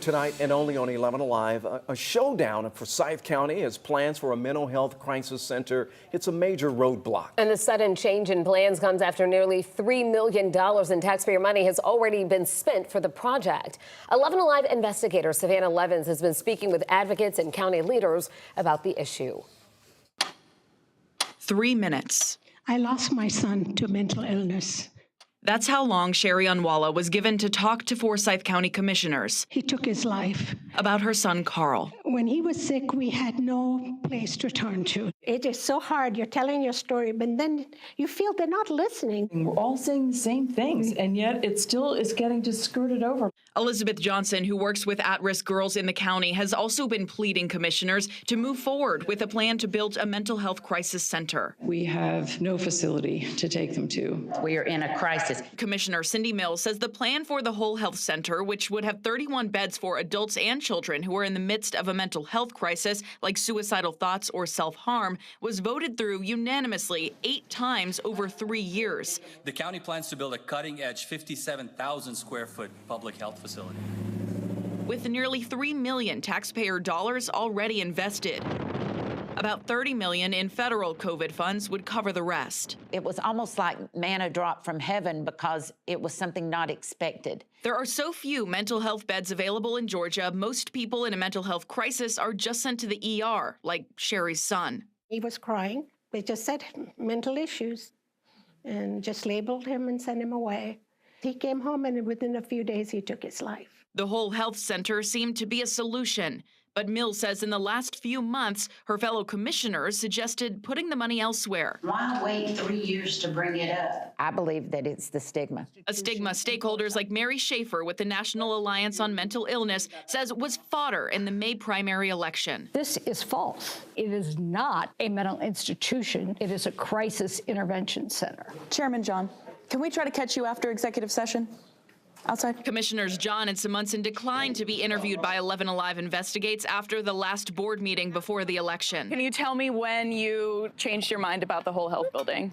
Tonight and only on 11 Alive, a showdown in Forsyth County as plans for a mental health crisis center hits a major roadblock. And the sudden change in plans comes after nearly $3 million in taxpayer money has already been spent for the project. 11 Alive investigator Savannah Levins has been speaking with advocates and county leaders about the issue. 3 minutes. I lost my son to mental illness. That's how long Sherry Unwala was given to talk to Forsyth County commissioners He took his life. about her son, Carl. When he was sick, we had no place to turn to. It is so hard. You're telling your story, but then you feel they're not listening. We're all saying the same things, and yet it still is getting just skirted over. Elizabeth Johnson, who works with at-risk girls in the county, has also been pleading commissioners to move forward with a plan to build a mental health crisis center. We have no facility to take them to. We are in a crisis. Commissioner Cindy Mills says the plan for the whole health center, which would have 31 beds for adults and children who are in the midst of a mental health crisis like suicidal thoughts or self-harm, was voted through unanimously 8 times over 3 years. The county plans to build a cutting-edge 57,000 square foot public health facility. With nearly $3 million taxpayer dollars already invested. About $30 million in federal COVID funds would cover the rest. It was almost like manna dropped from heaven because it was something not expected. There are so few mental health beds available in Georgia, most people in a mental health crisis are just sent to the ER, like Sherry's son. He was crying. They just said mental issues and just labeled him and sent him away. He came home, and within a few days, he took his life. The whole health center seemed to be a solution. But Mills says in the last few months, her fellow commissioners suggested putting the money elsewhere. Why wait 3 years to bring it up? I believe that it's the stigma. A stigma stakeholders like Mary Schaefer with the National Alliance on Mental Illness says was fodder in the May primary election. This is false. It is not a mental institution. It is a crisis intervention center. Chairman John, can we try to catch you after executive session? Outside. Commissioners John and Simonson declined to be interviewed by 11 Alive Investigates after the last board meeting before the election. Can you tell me when you changed your mind about the whole health building?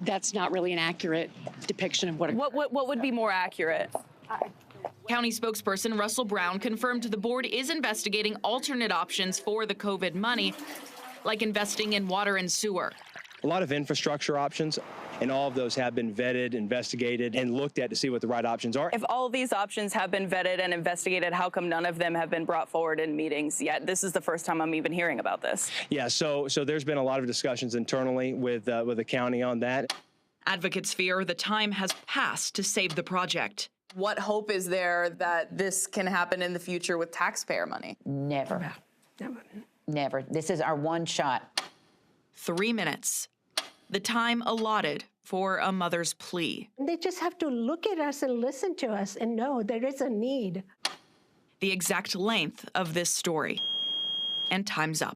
That's not really an accurate depiction of What would be more accurate? County spokesperson Russell Brown confirmed the board is investigating alternate options for the COVID money, like investing in water and sewer. A lot of infrastructure options, and all of those have been vetted, investigated, and looked at to see what the right options are. If all these options have been vetted and investigated, how come none of them have been brought forward in meetings yet? This is the first time I'm even hearing about this. Yeah, so there's been a lot of discussions internally with the county on that. Advocates fear the time has passed to save the project. What hope is there that this can happen in the future with taxpayer money? Never. Never. Never. This is our one shot. 3 minutes. The time allotted for a mother's plea. They just have to look at us and listen to us and know there is a need. The exact length of this story. And time's up.